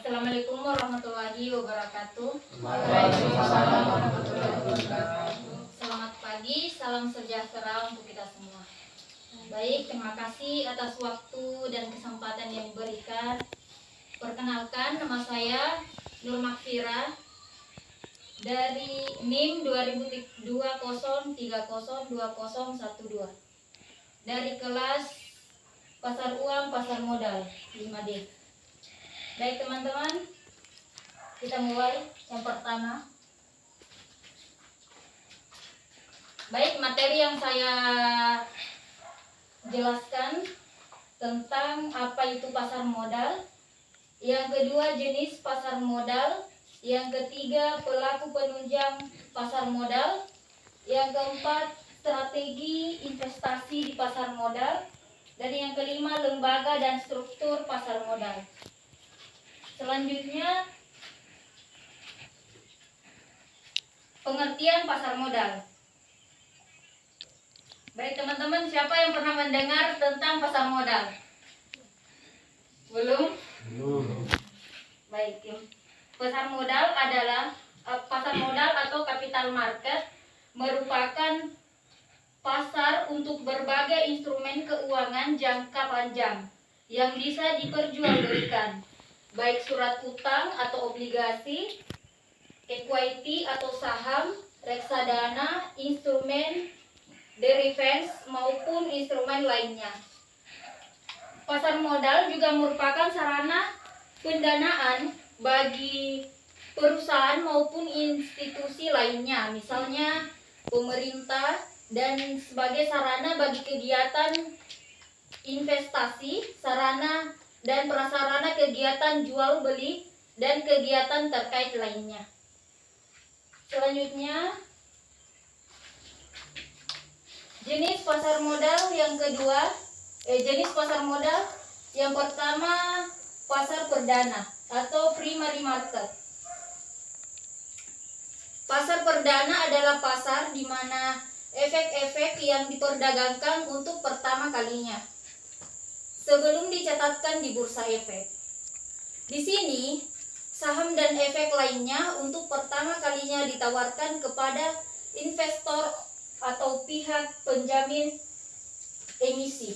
Assalamualaikum warahmatullahi wabarakatuh. Waalaikumsalam warahmatullahi wabarakatuh. Selamat pagi, salam sejahtera untuk kita semua. Baik, terima kasih atas waktu dan kesempatan yang diberikan. Perkenalkan, nama saya Nur Makfira dari NIM 2030302012 dari kelas Pasar Uang Pasar Modal 5D. Baik teman-teman, kita mulai yang pertama. Baik, materi yang saya jelaskan tentang apa itu pasar modal. Yang kedua, jenis pasar modal. Yang ketiga, pelaku penunjang pasar modal. Yang keempat, strategi investasi di pasar modal. Dan yang kelima, lembaga dan struktur pasar modal. Selanjutnya, pengertian pasar modal. Baik teman-teman, siapa yang pernah mendengar tentang pasar modal? Belum? Baik, pasar modal adalah pasar modal atau capital market merupakan pasar untuk berbagai instrumen keuangan jangka panjang yang bisa diperjualbelikan, baik surat utang atau obligasi, equity atau saham, reksadana, instrumen derivatives maupun instrumen lainnya. Pasar modal juga merupakan sarana pendanaan bagi perusahaan maupun institusi lainnya, misalnya pemerintah, dan sebagai sarana bagi kegiatan investasi, sarana dan prasarana kegiatan jual beli dan kegiatan terkait lainnya. Selanjutnya, jenis pasar modal yang kedua, jenis pasar modal yang pertama, pasar perdana atau primary market. Pasar perdana adalah pasar di mana efek-efek yang diperdagangkan untuk pertama kalinya sebelum dicatatkan di bursa efek. Di sini, saham dan efek lainnya untuk pertama kalinya ditawarkan kepada investor atau pihak penjamin emisi.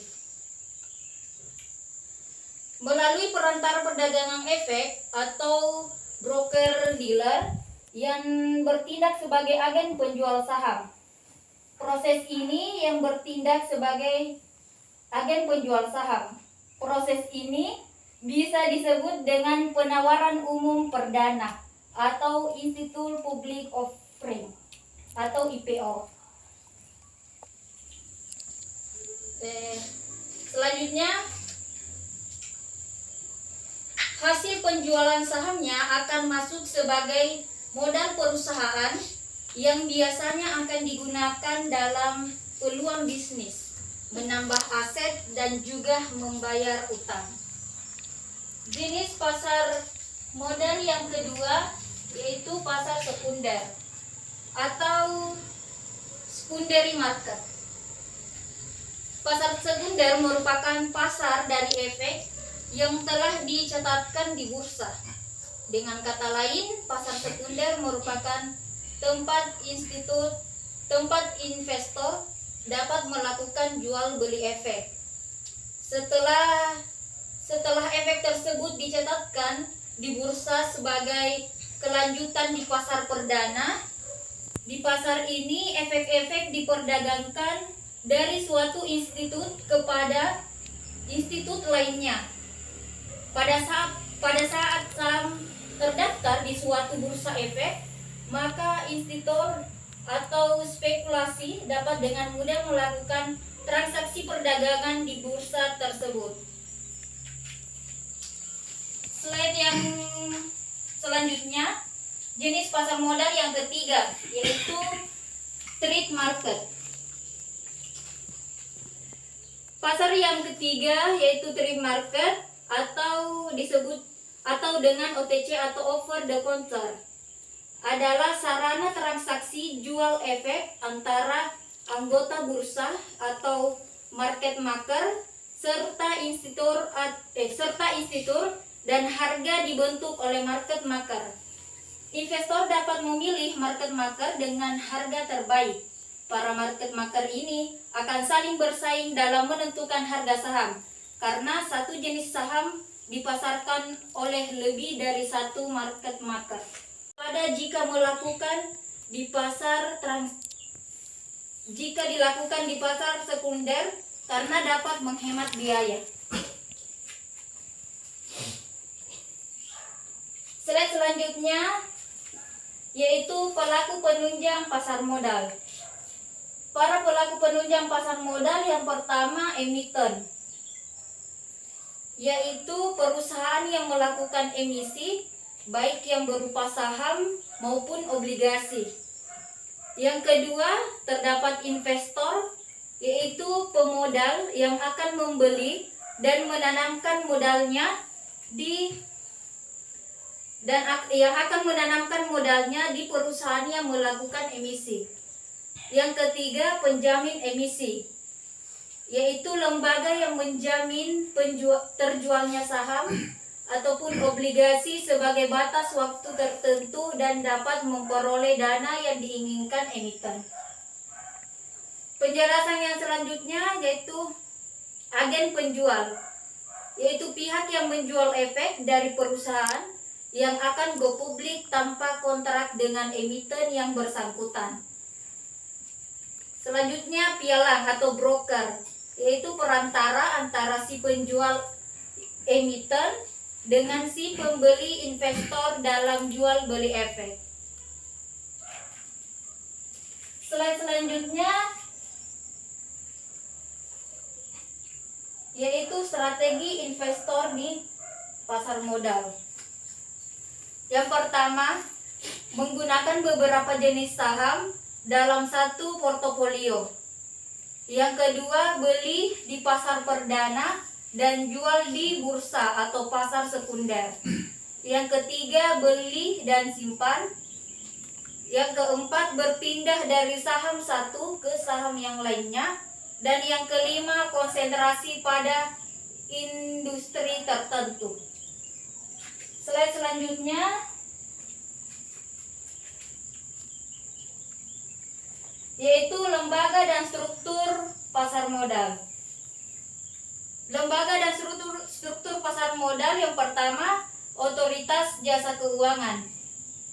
Melalui perantara perdagangan efek atau broker dealer yang bertindak sebagai agen penjual saham. Proses ini yang bertindak sebagai agen penjual saham. Proses ini bisa disebut dengan penawaran umum perdana atau Institute Public Offering atau IPO. Selanjutnya, hasil penjualan sahamnya akan masuk sebagai modal perusahaan yang biasanya akan digunakan dalam peluang bisnis, menambah aset dan juga membayar utang. Jenis pasar modal yang kedua yaitu pasar sekunder atau secondary market. Pasar sekunder merupakan pasar dari efek yang telah dicatatkan di bursa. Dengan kata lain, pasar sekunder merupakan tempat investor dapat melakukan jual beli efek. Setelah efek tersebut dicatatkan di bursa sebagai kelanjutan di pasar perdana, di pasar ini efek-efek diperdagangkan dari suatu institut kepada institut lainnya. Pada saat saham terdaftar di suatu bursa efek, maka investitor atau spekulasi dapat dengan mudah melakukan transaksi perdagangan di bursa tersebut. Slide yang selanjutnya, jenis pasar modal yang ketiga yaitu trade market. Pasar yang ketiga yaitu trade market atau disebut atau dengan OTC atau over the counter adalah sarana transaksi jual efek antara anggota bursa atau market maker serta institutor dan harga dibentuk oleh market maker. Investor dapat memilih market maker dengan harga terbaik. Para market maker ini akan saling bersaing dalam menentukan harga saham, karena satu jenis saham dipasarkan oleh lebih dari satu market maker. Jika dilakukan di pasar sekunder karena dapat menghemat biaya. Slide selanjutnya yaitu pelaku penunjang pasar modal. Para pelaku penunjang pasar modal yang pertama emiten, yaitu perusahaan yang melakukan emisi baik yang berupa saham maupun obligasi. Yang kedua, terdapat investor, yaitu pemodal yang akan membeli dan menanamkan modalnya di perusahaan yang melakukan emisi. Yang ketiga, penjamin emisi, yaitu lembaga yang menjamin terjualnya saham ataupun obligasi sebagai batas waktu tertentu dan dapat memperoleh dana yang diinginkan emiten. Penjelasan yang selanjutnya yaitu agen penjual, yaitu pihak yang menjual efek dari perusahaan yang akan go publik tanpa kontrak dengan emiten yang bersangkutan. Selanjutnya pialang atau broker, yaitu perantara antara si penjual emiten dengan si pembeli investor dalam jual beli efek. Slide selanjutnya yaitu strategi investor di pasar modal. Yang pertama, menggunakan beberapa jenis saham dalam satu portofolio. Yang kedua, beli di pasar perdana dan jual di bursa atau pasar sekunder. Yang ketiga, beli dan simpan. Yang keempat, berpindah dari saham satu ke saham yang lainnya. Dan yang kelima, konsentrasi pada industri tertentu. Slide selanjutnya yaitu lembaga dan struktur pasar modal. Lembaga dan struktur pasar modal yang pertama, otoritas jasa keuangan,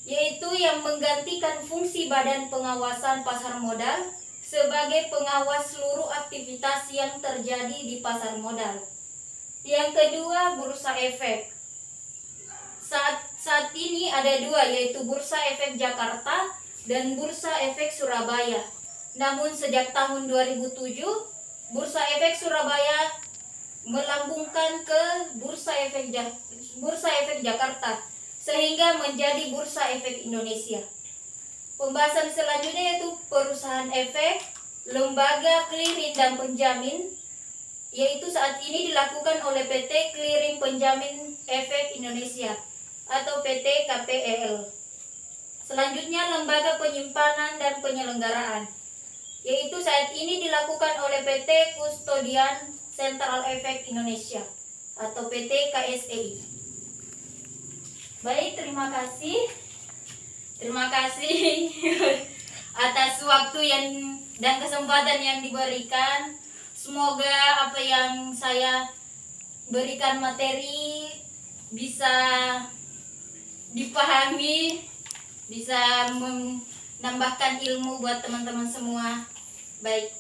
yaitu yang menggantikan fungsi badan pengawasan pasar modal sebagai pengawas seluruh aktivitas yang terjadi di pasar modal. Yang kedua, bursa efek. Saat ini ada dua, yaitu Bursa Efek Jakarta dan Bursa Efek Surabaya. Namun sejak tahun 2007, Bursa Efek Surabaya melambungkan ke Bursa Efek Jakarta sehingga menjadi Bursa Efek Indonesia. Pembahasan selanjutnya yaitu perusahaan efek, lembaga clearing dan penjamin, yaitu saat ini dilakukan oleh PT Clearing Penjamin Efek Indonesia atau PT KPEL. Selanjutnya lembaga penyimpanan dan penyelenggaraan, yaitu saat ini dilakukan oleh PT Kustodian Sentral Efek Indonesia atau PT KSEI. Baik, terima kasih. Terima kasih atas waktu dan kesempatan yang diberikan. Semoga apa yang saya berikan materi bisa dipahami, bisa menambahkan ilmu buat teman-teman semua. Baik.